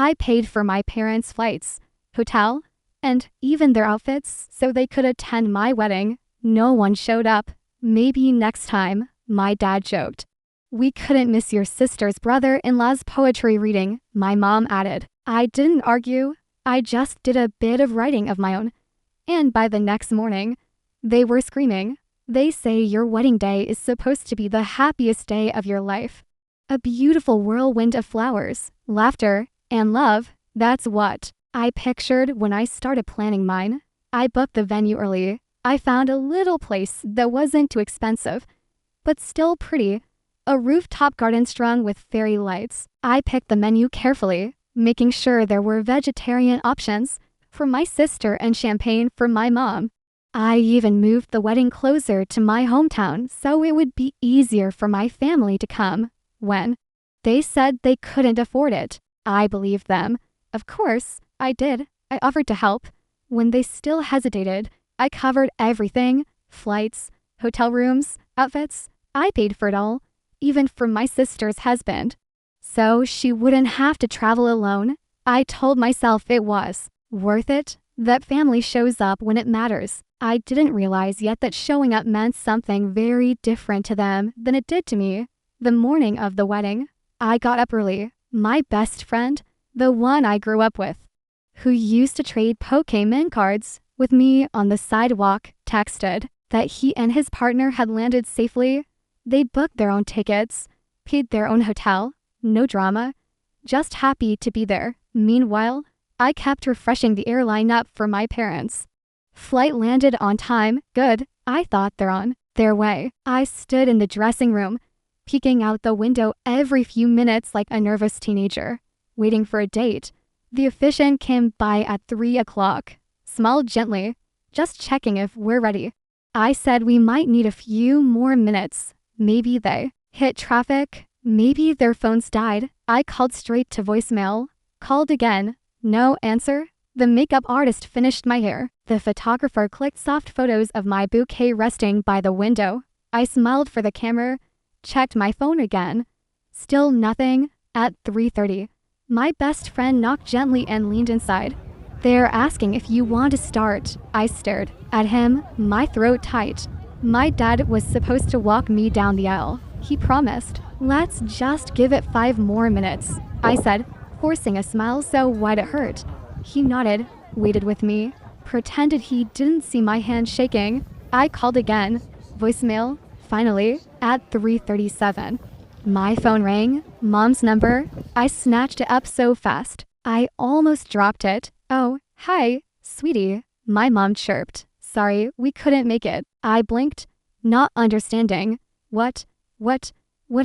I paid for my parents' flights, hotel, and even their outfits so they could attend my wedding. No one showed up. Maybe next time, my dad joked. We couldn't miss your sister's brother-in-law's poetry reading, my mom added. I didn't argue. I just did a bit of writing of my own. And by the next morning, they were screaming. They say your wedding day is supposed to be the happiest day of your life. A beautiful whirlwind of flowers, laughter, and love. That's what I pictured when I started planning mine. I booked the venue early. I found a little place that wasn't too expensive, but still pretty. A rooftop garden strung with fairy lights. I picked the menu carefully, making sure there were vegetarian options for my sister and champagne for my mom. I even moved the wedding closer to my hometown so it would be easier for my family to come. When they said they couldn't afford it, I believed them. Of course, I did. I offered to help. When they still hesitated, I covered everything: flights, hotel rooms, outfits. I paid for it all, even for my sister's husband. So she wouldn't have to travel alone. I told myself it was worth it, that family shows up when it matters. I didn't realize yet that showing up meant something very different to them than it did to me. The morning of the wedding, I got up early. My best friend, the one I grew up with, who used to trade Pokémon cards with me on the sidewalk, texted that he and his partner had landed safely. They'd booked their own tickets, paid their own hotel. No drama, just happy to be there. Meanwhile, I kept refreshing the airline app for my parents. Flight landed on time. Good. I thought they're on their way. I stood in the dressing room, peeking out the window every few minutes like a nervous teenager, waiting for a date. The officiant came by at 3 o'clock, smiled gently, just checking if we're ready. I said we might need a few more minutes. Maybe they hit traffic. Maybe their phones died. I called straight to voicemail, called again. No answer. The makeup artist finished my hair. The photographer clicked soft photos of my bouquet resting by the window. I smiled for the camera, checked my phone again. Still nothing. At 3:30, my best friend knocked gently and leaned inside. They're asking if you want to start. I stared at him, my throat tight. My dad was supposed to walk me down the aisle. He promised. Let's just give it 5 more minutes, I said, forcing a smile so wide it hurt. He nodded, waited with me, pretended he didn't see my hand shaking. I called again. Voicemail. Finally, at 3:37. My phone rang. Mom's number. I snatched it up so fast, I almost dropped it. Oh, hi, sweetie, my mom chirped. Sorry, we couldn't make it. I blinked, not understanding. What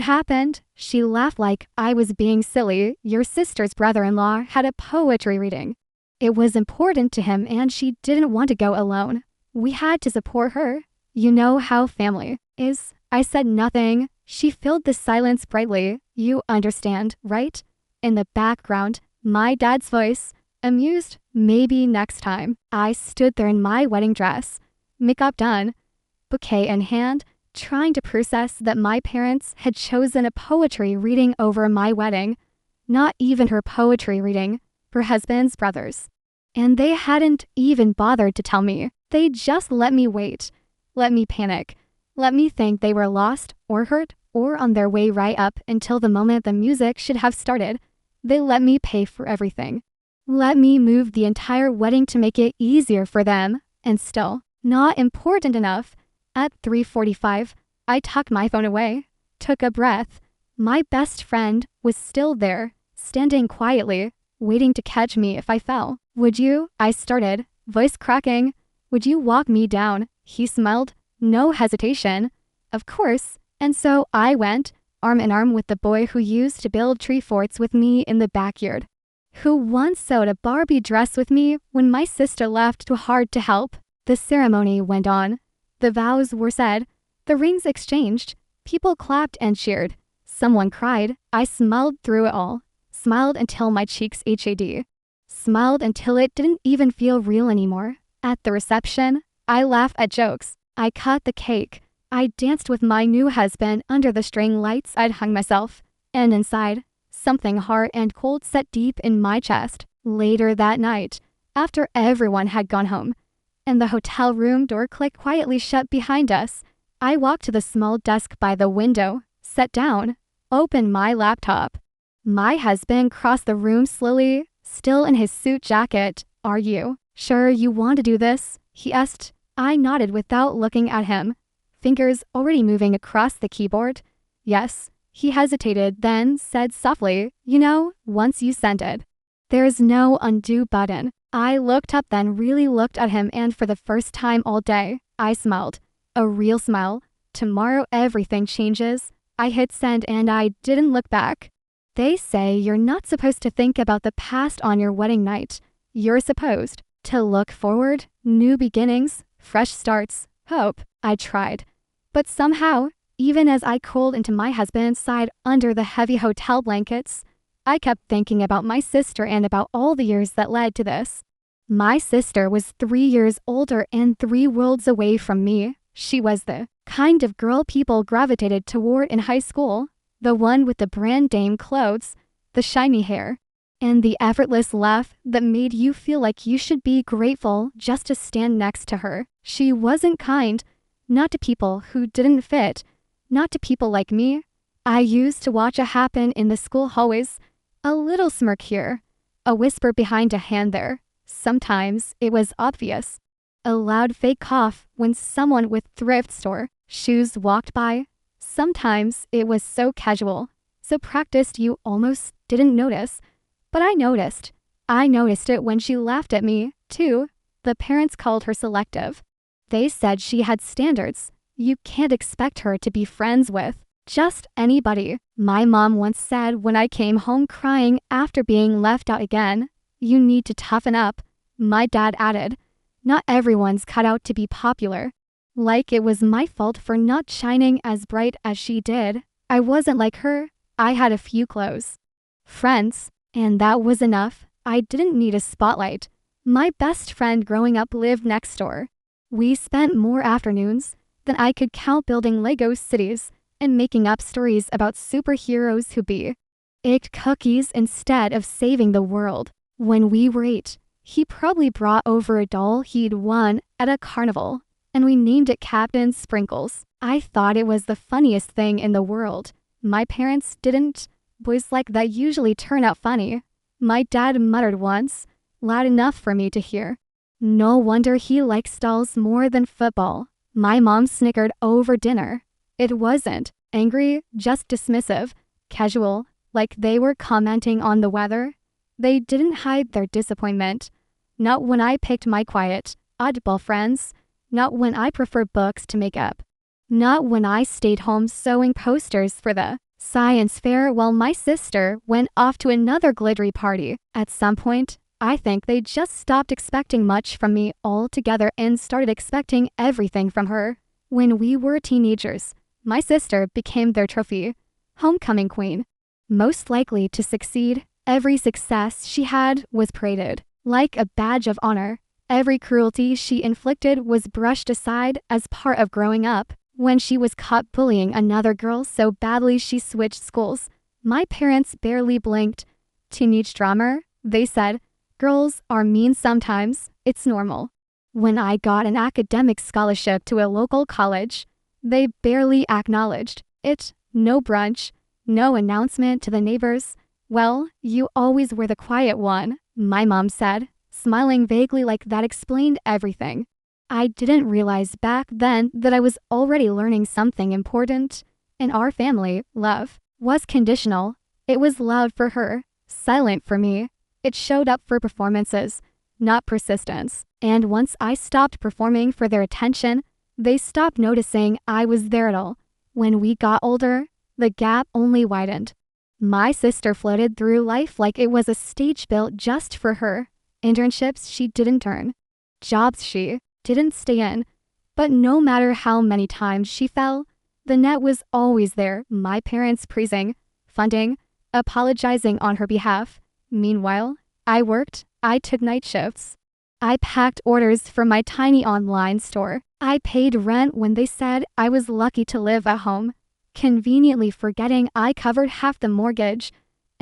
happened? She laughed like I was being silly. Your sister's brother-in-law had a poetry reading. It was important to him and she didn't want to go alone. We had to support her. You know how family is. I said nothing. She filled the silence brightly. You understand, right? In the background, my dad's voice, amused. Maybe next time. I stood there in my wedding dress, makeup done, bouquet in hand, trying to process that my parents had chosen a poetry reading over my wedding. Not even her poetry reading, her husband's brother's. And they hadn't even bothered to tell me. They just let me wait, let me panic, let me think they were lost or hurt or on their way right up until the moment the music should have started. They let me pay for everything. Let me move the entire wedding to make it easier for them. And still, not important enough. At 3:45, I tucked my phone away, took a breath. My best friend was still there, standing quietly, waiting to catch me if I fell. Would you? I started, voice cracking. Would you walk me down? He smiled, no hesitation. Of course. And so I went, arm in arm with the boy who used to build tree forts with me in the backyard, who once sewed a Barbie dress with me when my sister left too hard to help. The ceremony went on. The vows were said, the rings exchanged, people clapped and cheered. Someone cried. I smiled through it all, smiled until my cheeks HAD, smiled until it didn't even feel real anymore. At the reception, I laughed at jokes. I cut the cake. I danced with my new husband under the string lights I'd hung myself. And inside, Something hard and cold set deep in my chest. Later that night, after everyone had gone home, and the hotel room door clicked quietly shut behind us, I walked to the small desk by the window, sat down, opened my laptop. My husband crossed the room slowly, still in his suit jacket. "Are you sure you want to do this?" he asked. I nodded without looking at him, fingers already moving across the keyboard. "Yes." He hesitated, then said softly, "Once you send it, there's no undo button." I looked up, then really looked at him, and for the first time all day, I smiled. A real smile. Tomorrow everything changes. I hit send and I didn't look back. They say you're not supposed to think about the past on your wedding night. You're supposed to look forward, new beginnings, fresh starts, hope. I tried. But somehow, even as I crawled into my husband's side under the heavy hotel blankets, I kept thinking about my sister and about all the years that led to this. My sister was 3 years older and 3 worlds away from me. She was the kind of girl people gravitated toward in high school, the one with the brand name clothes, the shiny hair, and the effortless laugh that made you feel like you should be grateful just to stand next to her. She wasn't kind, not to people who didn't fit, not to people like me. I used to watch it happen in the school hallways, a little smirk here, a whisper behind a hand there. Sometimes it was obvious. A loud fake cough when someone with thrift store shoes walked by. Sometimes it was so casual, so practiced you almost didn't notice. But I noticed. I noticed it when she laughed at me, too. The parents called her selective. They said she had standards. You can't expect her to be friends with just anybody. My mom once said when I came home crying after being left out again, "You need to toughen up." My dad added, "Not everyone's cut out to be popular." Like it was my fault for not shining as bright as she did. I wasn't like her. I had a few close friends, and that was enough. I didn't need a spotlight. My best friend growing up lived next door. We spent more afternoons than I could count building Lego cities and making up stories about superheroes who ate cookies instead of saving the world. When we were 8, he probably brought over a doll he'd won at a carnival, and we named it Captain Sprinkles. I thought it was the funniest thing in the world. My parents didn't. Boys like that usually turn out funny. My dad muttered once, loud enough for me to hear, "No wonder he likes dolls more than football." My mom snickered over dinner. It wasn't angry, just dismissive, casual, like they were commenting on the weather. They didn't hide their disappointment. Not when I picked my quiet, oddball friends. Not when I preferred books to makeup. Not when I stayed home sewing posters for the science fair while my sister went off to another glittery party. At some point, I think they just stopped expecting much from me altogether and started expecting everything from her. When we were teenagers, my sister became their trophy, homecoming queen. Most likely to succeed, every success she had was paraded like a badge of honor. Every cruelty she inflicted was brushed aside as part of growing up. When she was caught bullying another girl so badly she switched schools, my parents barely blinked. "Teenage drama," they said. "Girls are mean sometimes. It's normal." When I got an academic scholarship to a local college, they barely acknowledged it. No brunch, no announcement to the neighbors. "Well, you always were the quiet one," my mom said, smiling vaguely like that explained everything. I didn't realize back then that I was already learning something important. In our family, love was conditional. It was loud for her, silent for me. It showed up for performances, not persistence. And once I stopped performing for their attention, they stopped noticing I was there at all. When we got older, the gap only widened. My sister floated through life like it was a stage built just for her. Internships she didn't earn, jobs she didn't stay in. But no matter how many times she fell, the net was always there, my parents praising, funding, apologizing on her behalf. Meanwhile, I worked, I took night shifts. I packed orders for my tiny online store. I paid rent when they said I was lucky to live at home, conveniently forgetting I covered half the mortgage.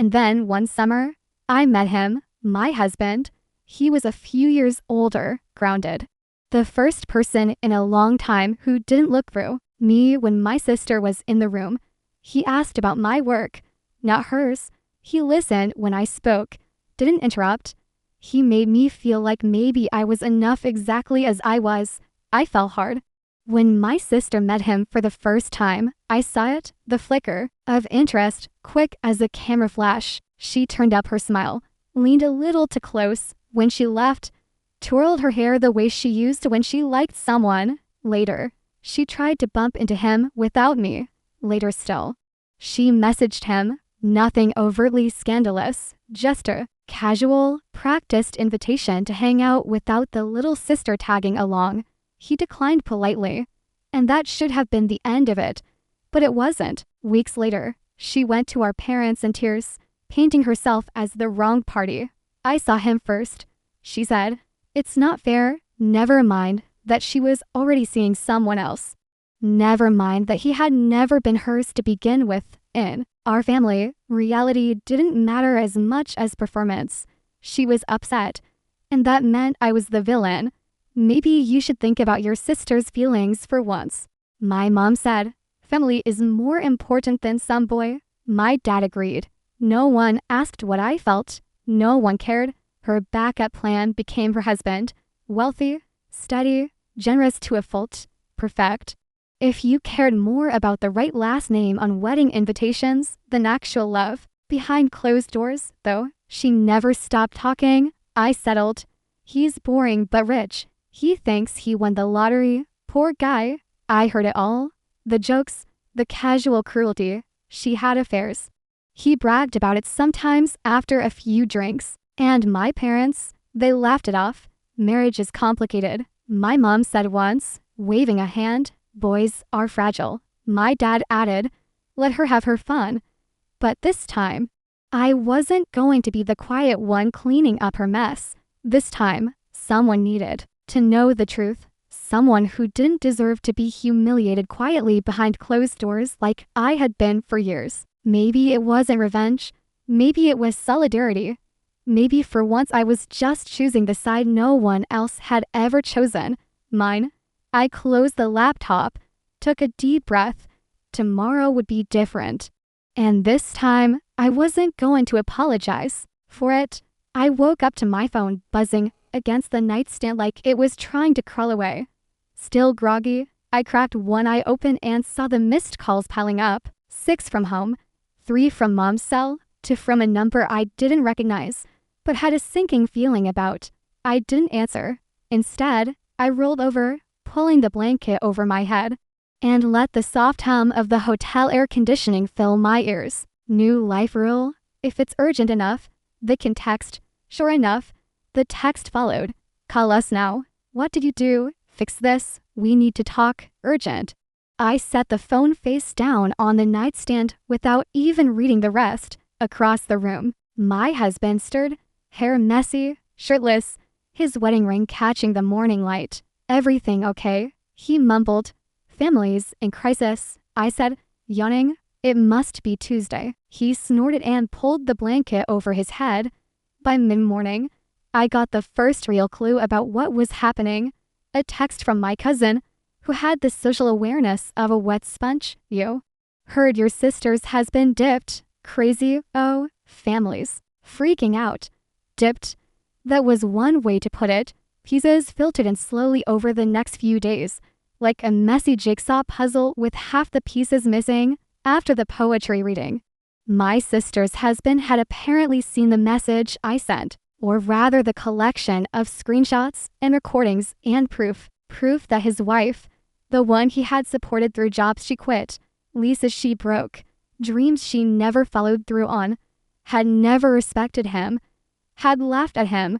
And then one summer, I met him, my husband. He was a few years older, grounded. The first person in a long time who didn't look through me when my sister was in the room. He asked about my work, not hers. He listened when I spoke, didn't interrupt. He made me feel like maybe I was enough exactly as I was. I fell hard. When my sister met him for the first time, I saw it, the flicker of interest, quick as a camera flash. She turned up her smile, leaned a little too close when she left, twirled her hair the way she used when she liked someone. Later, she tried to bump into him without me. Later still, she messaged him, nothing overtly scandalous, just a casual, practiced invitation to hang out without the little sister tagging along. He declined politely, and that should have been the end of it, but it wasn't. Weeks later, she went to our parents in tears, painting herself as the wrong party. I saw him first, she said. It's not fair. Never mind that she was already seeing someone else. Never mind that he had never been hers to begin with. In our family, reality didn't matter as much as performance. She was upset, and that meant I was the villain. Maybe you should think about your sister's feelings for once. My mom said, family is more important than some boy. My dad agreed. No one asked what I felt. No one cared. Her backup plan became her husband. Wealthy, steady, generous to a fault, perfect. If you cared more about the right last name on wedding invitations than actual love, behind closed doors, though, she never stopped talking. I settled. He's boring but rich. He thinks he won the lottery. Poor guy. I heard it all. The jokes, the casual cruelty. She had affairs. He bragged about it sometimes after a few drinks. And my parents, they laughed it off. Marriage is complicated. My mom said once, waving a hand, boys are fragile. My dad added, let her have her fun. But this time, I wasn't going to be the quiet one cleaning up her mess. This time, someone needed to know the truth. Someone who didn't deserve to be humiliated quietly behind closed doors like I had been for years. Maybe it wasn't revenge. Maybe it was solidarity. Maybe for once I was just choosing the side no one else had ever chosen. Mine. I closed the laptop, took a deep breath. Tomorrow would be different. And this time, I wasn't going to apologize for it. I woke up to my phone buzzing against the nightstand like it was trying to crawl away. Still groggy, I cracked one eye open and saw the missed calls piling up. 6 from home, 3 from mom's cell, 2 from a number I didn't recognize, but had a sinking feeling about. I didn't answer. Instead, I rolled over, pulling the blanket over my head, and let the soft hum of the hotel air conditioning fill my ears. New life rule: if it's urgent enough, they can text. Sure enough, the text followed. Call us now. What did you do? Fix this. We need to talk. Urgent. I set the phone face down on the nightstand without even reading the rest. Across the room, my husband stirred, hair messy, shirtless, his wedding ring catching the morning light. Everything okay? He mumbled. Families in crisis, I said, yawning. It must be Tuesday. He snorted and pulled the blanket over his head. By mid-morning, I got the first real clue about what was happening. A text from my cousin, who had the social awareness of a wet sponge. You heard your sister's has been dipped. Crazy, oh, families. Freaking out. Dipped. That was one way to put it. Pieces filtered in slowly over the next few days, like a messy jigsaw puzzle with half the pieces missing. After the poetry reading, my sister's husband had apparently seen the message I sent, or rather the collection of screenshots and recordings and proof that his wife, the one he had supported through jobs she quit, leases she broke, dreams she never followed through on, had never respected him, had laughed at him,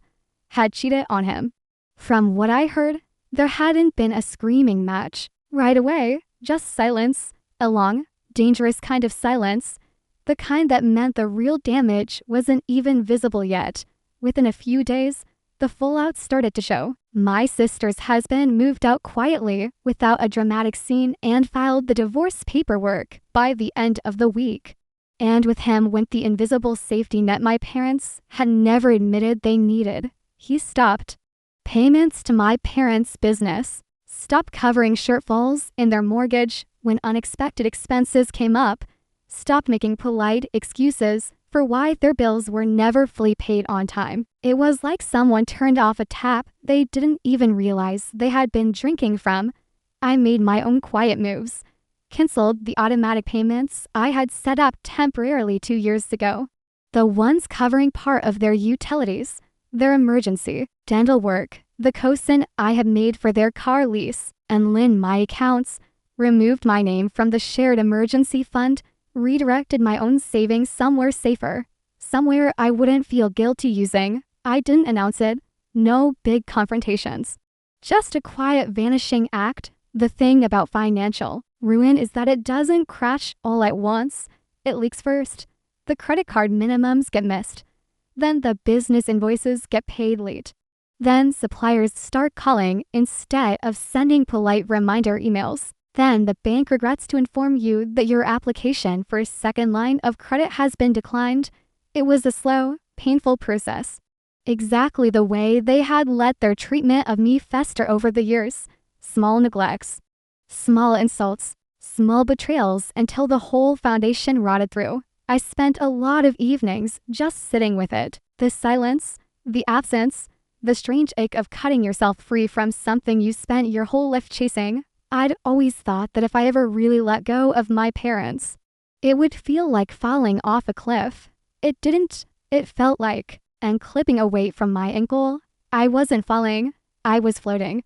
had cheated on him. From what I heard, there hadn't been a screaming match. Right away, just silence, a long, dangerous kind of silence, the kind that meant the real damage wasn't even visible yet. Within a few days, the fallout started to show. My sister's husband moved out quietly without a dramatic scene and filed the divorce paperwork by the end of the week. And with him went the invisible safety net my parents had never admitted they needed. He stopped payments to my parents' business, stopped covering shortfalls in their mortgage when unexpected expenses came up, stopped making polite excuses for why their bills were never fully paid on time. It was like someone turned off a tap they didn't even realize they had been drinking from. I made my own quiet moves, canceled the automatic payments I had set up temporarily 2 years ago, the ones covering part of their utilities, their emergency, dental work, the cosign I had made for their car lease, and Lynn my accounts, removed my name from the shared emergency fund, redirected my own savings somewhere safer, somewhere I wouldn't feel guilty using. I didn't announce it. No big confrontations. Just a quiet vanishing act. The thing about financial ruin is that it doesn't crash all at once. It leaks first. The credit card minimums get missed. Then the business invoices get paid late. Then suppliers start calling instead of sending polite reminder emails. Then the bank regrets to inform you that your application for a second line of credit has been declined. It was a slow, painful process. Exactly the way they had let their treatment of me fester over the years. Small neglects, small insults, small betrayals until the whole foundation rotted through. I spent a lot of evenings just sitting with it. The silence, the absence, the strange ache of cutting yourself free from something you spent your whole life chasing. I'd always thought that if I ever really let go of my parents, it would feel like falling off a cliff. It didn't. It felt like, and clipping a weight from my ankle. I wasn't falling. I was floating.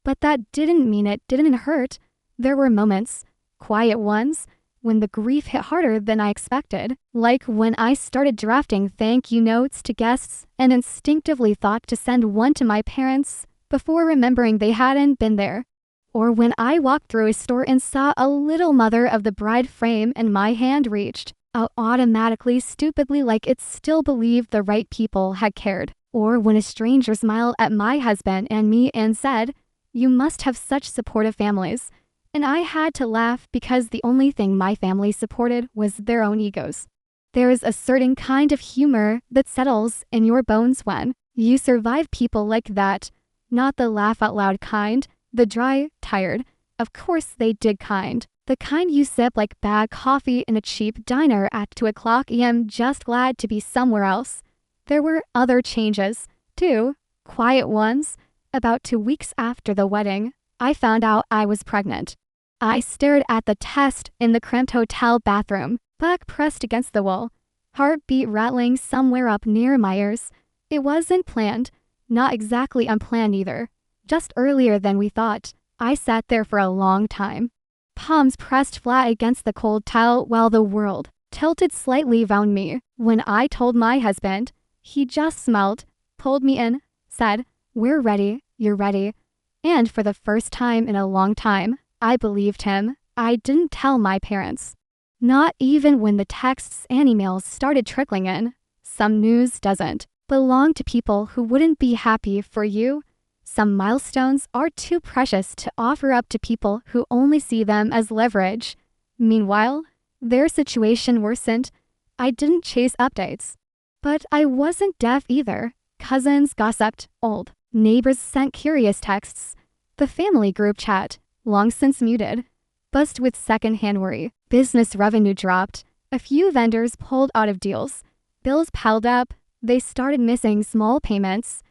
But that didn't mean it didn't hurt. There were moments, quiet ones, when the grief hit harder than I expected. Like when I started drafting thank you notes to guests and instinctively thought to send one to my parents before remembering they hadn't been there. Or when I walked through a store and saw a little mother of the bride frame and my hand reached out automatically, stupidly, like it still believed the right people had cared. Or when a stranger smiled at my husband and me and said, "You must have such supportive families." And I had to laugh because the only thing my family supported was their own egos. There's a certain kind of humor that settles in your bones when you survive people like that. Not the laugh out loud kind, the dry, tired, of course they did kind. The kind you sip like bad coffee in a cheap diner at 2:00 a.m. just glad to be somewhere else. There were other changes, too, quiet ones. About 2 weeks after the wedding, I found out I was pregnant. I stared at the test in the cramped hotel bathroom, back pressed against the wall, heartbeat rattling somewhere up near my ears. It wasn't planned, not exactly unplanned either, just earlier than we thought. I sat there for a long time, palms pressed flat against the cold tile while the world tilted slightly around me. When I told my husband, he just smiled, pulled me in, said, "We're ready, you're ready." And for the first time in a long time, I believed him. I didn't tell my parents. Not even when the texts and emails started trickling in. Some news doesn't belong to people who wouldn't be happy for you. Some milestones are too precious to offer up to people who only see them as leverage. Meanwhile, their situation worsened. I didn't chase updates. But I wasn't deaf either. Cousins gossiped, old neighbors sent curious texts. The family group chat, long since muted, buzzed with second-hand worry. Business revenue dropped. A few vendors pulled out of deals. Bills piled up. They started missing small payments.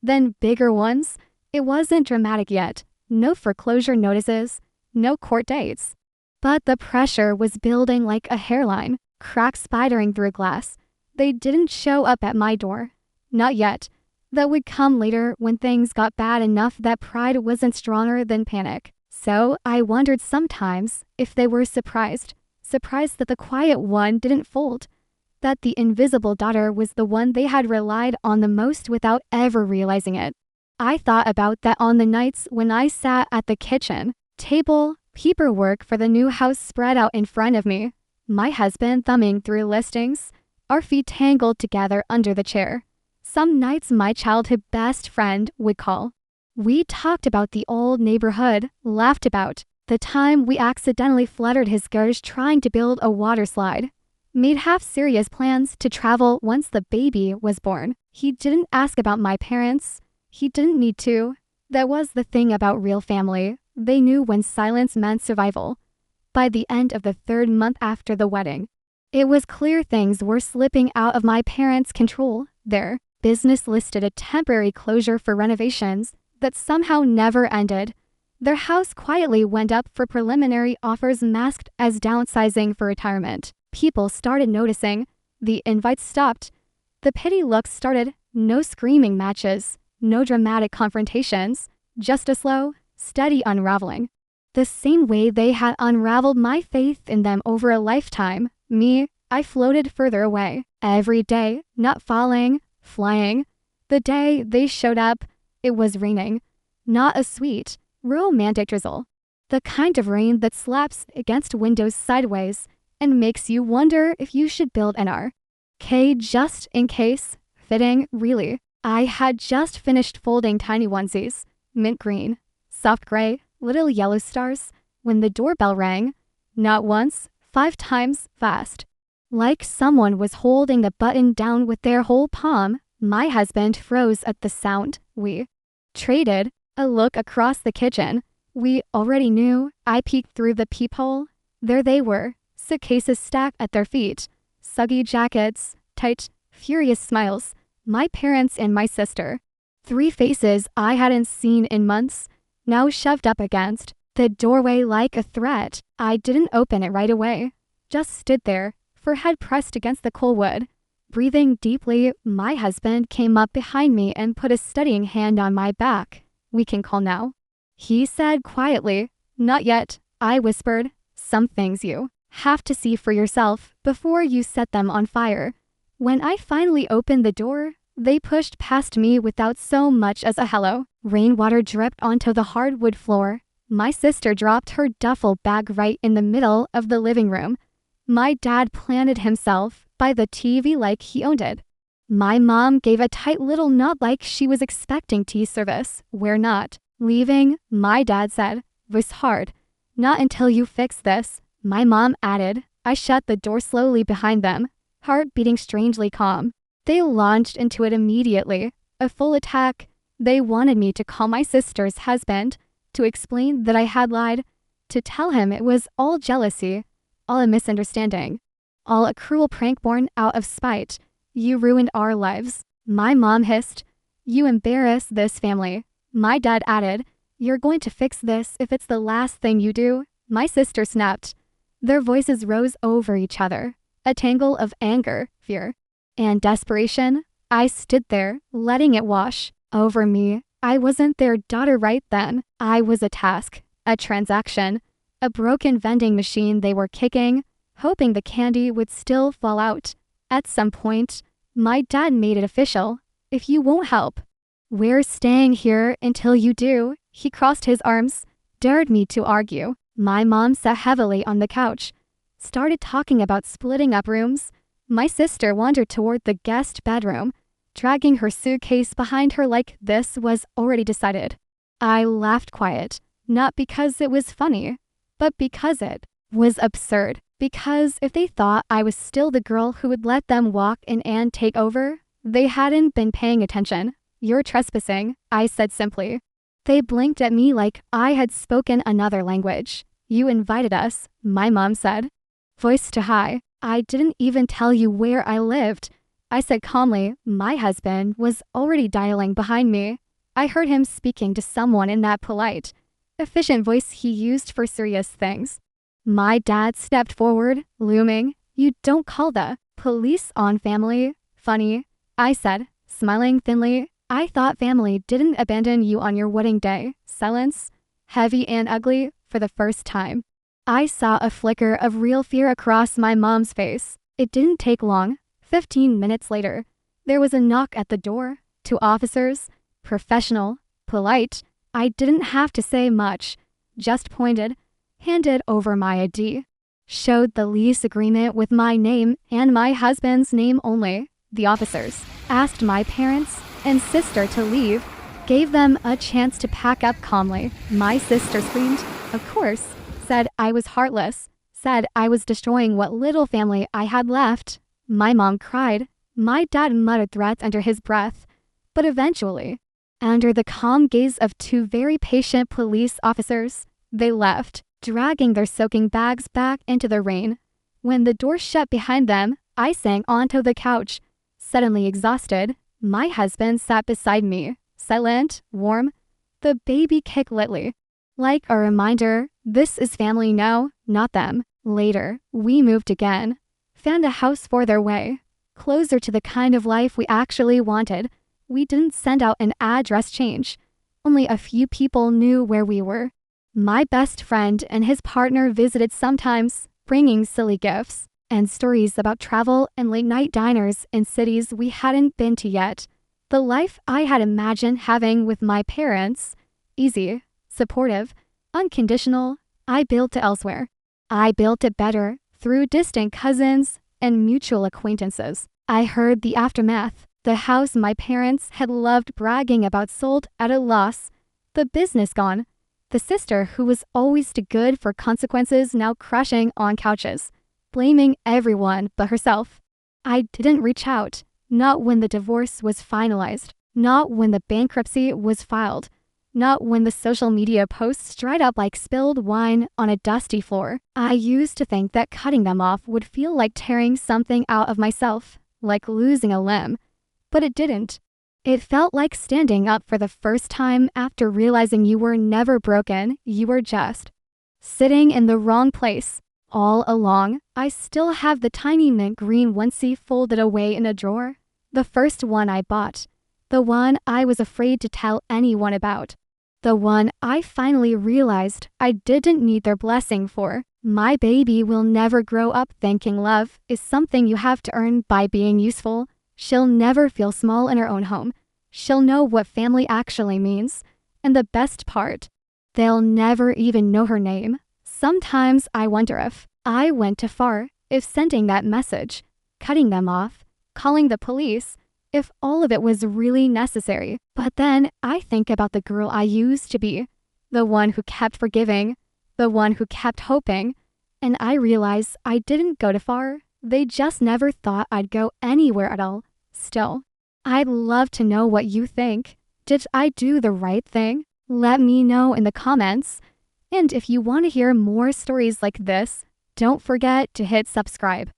Then bigger ones. It wasn't dramatic yet. No foreclosure notices. No court dates. But the pressure was building like a hairline, cracks spidering through glass. They didn't show up at my door. Not yet. That would come later when things got bad enough that pride wasn't stronger than panic. So I wondered sometimes if they were surprised that the quiet one didn't fold, that the invisible daughter was the one they had relied on the most without ever realizing it. I thought about that on the nights when I sat at the kitchen table, paperwork for the new house spread out in front of me, my husband thumbing through listings, our feet tangled together under the chair. Some nights my childhood best friend would call. We talked about the old neighborhood, laughed about the time we accidentally flooded his garage trying to build a water slide. made half-serious plans to travel once the baby was born. He didn't ask about my parents. He didn't need to. That was the thing about real family. They knew when silence meant survival. By the end of the 3rd month after the wedding, it was clear things were slipping out of my parents' control. Their business listed a temporary closure for renovations that somehow never ended. Their house quietly went up for preliminary offers masked as downsizing for retirement. People started noticing. The invites stopped. The pity looks started. No screaming matches. No dramatic confrontations. Just a slow, steady unraveling. The same way they had unraveled my faith in them over a lifetime. Me, I floated further away. Every day, not falling, flying. The day they showed up, it was raining. Not a sweet, romantic drizzle. The kind of rain that slaps against windows sideways and makes you wonder if you should build an RK just in case. Fitting, really. I had just finished folding tiny onesies, mint green, soft gray, little yellow stars, when the doorbell rang. Not once, 5 times fast. Like someone was holding the button down with their whole palm. My husband froze at the sound. We traded a look across the kitchen. We already knew. I peeked through the peephole. There they were, suitcases stacked at their feet, soggy jackets, tight, furious smiles. My parents and my sister. 3 faces I hadn't seen in months, now shoved up against the doorway like a threat. I didn't open it right away. Just stood there, forehead pressed against the coal wood. Breathing deeply, my husband came up behind me and put a steadying hand on my back. We can call now, he said quietly. Not yet, I whispered. Some things you have to see for yourself before you set them on fire. When I finally opened the door, they pushed past me without so much as a hello. Rainwater dripped onto the hardwood floor. My sister dropped her duffel bag right in the middle of the living room. My dad planted himself by the TV like he owned it. My mom gave a tight little nod like she was expecting tea service. We're not leaving, my dad said, voice hard. Not until you fix this, my mom added. I shut the door slowly behind them, heart beating strangely calm. They launched into it immediately, a full attack. They wanted me to call my sister's husband, to explain that I had lied, to tell him it was all jealousy, all a misunderstanding, all a cruel prank born out of spite. You ruined our lives. My mom hissed. You embarrass this family. My dad added, you're going to fix this if it's the last thing you do. My sister snapped. Their voices rose over each other, a tangle of anger, fear, and desperation. I stood there, letting it wash over me. I wasn't their daughter right then. I was a task, a transaction, a broken vending machine they were kicking, hoping the candy would still fall out. At some point, my dad made it official. If you won't help, we're staying here until you do. He crossed his arms, dared me to argue. My mom sat heavily on the couch, started talking about splitting up rooms. My sister wandered toward the guest bedroom, dragging her suitcase behind her like this was already decided. I laughed quiet, not because it was funny, but because it was absurd. Because if they thought I was still the girl who would let them walk in and take over, they hadn't been paying attention. You're trespassing, I said simply. They blinked at me like I had spoken another language. You invited us, my mom said, voice to high. I didn't even tell you where I lived, I said calmly. My husband was already dialing behind me. I heard him speaking to someone in that polite, efficient voice he used for serious things. My dad stepped forward, looming. You don't call the police on family? Funny, I said, smiling thinly. I thought family didn't abandon you on your wedding day. Silence, heavy and ugly, for the first time. I saw a flicker of real fear across my mom's face. It didn't take long. 15 minutes later, there was a knock at the door. 2 officers, professional, polite. I didn't have to say much, just pointed, handed over my ID, showed the lease agreement with my name and my husband's name only. The officers asked my parents and sister to leave, gave them a chance to pack up calmly. My sister screamed, of course, said I was heartless, said I was destroying what little family I had left. My mom cried. My dad muttered threats under his breath. But eventually, under the calm gaze of two very patient police officers, they left, dragging their soaking bags back into the rain. When the door shut behind them, I sank onto the couch. Suddenly exhausted, my husband sat beside me, silent, warm. The baby kicked lightly. Like a reminder, this is family now, not them. Later, we moved again. Found a house further away, closer to the kind of life we actually wanted. We didn't send out an address change. Only a few people knew where we were. My best friend and his partner visited sometimes, bringing silly gifts and stories about travel and late-night diners in cities we hadn't been to yet. The life I had imagined having with my parents, easy, supportive, unconditional, I built it elsewhere. I built it better through distant cousins and mutual acquaintances. I heard the aftermath. The house my parents had loved bragging about sold at a loss. The business gone. The sister who was always too good for consequences now crashing on couches, blaming everyone but herself. I didn't reach out. Not when the divorce was finalized. Not when the bankruptcy was filed. Not when the social media posts dried up like spilled wine on a dusty floor. I used to think that cutting them off would feel like tearing something out of myself, like losing a limb. But it didn't. It felt like standing up for the first time after realizing you were never broken, you were just sitting in the wrong place. All along, I still have the tiny mint green onesie folded away in a drawer. The first one I bought. The one I was afraid to tell anyone about. The one I finally realized I didn't need their blessing for. My baby will never grow up thinking love is something you have to earn by being useful. She'll never feel small in her own home. She'll know what family actually means. And the best part, they'll never even know her name. Sometimes I wonder if I went too far, if sending that message, cutting them off, calling the police, if all of it was really necessary. But then I think about the girl I used to be, the one who kept forgiving, the one who kept hoping, and I realize I didn't go too far. They just never thought I'd go anywhere at all. Still, I'd love to know what you think. Did I do the right thing? Let me know in the comments. And if you want to hear more stories like this, don't forget to hit subscribe.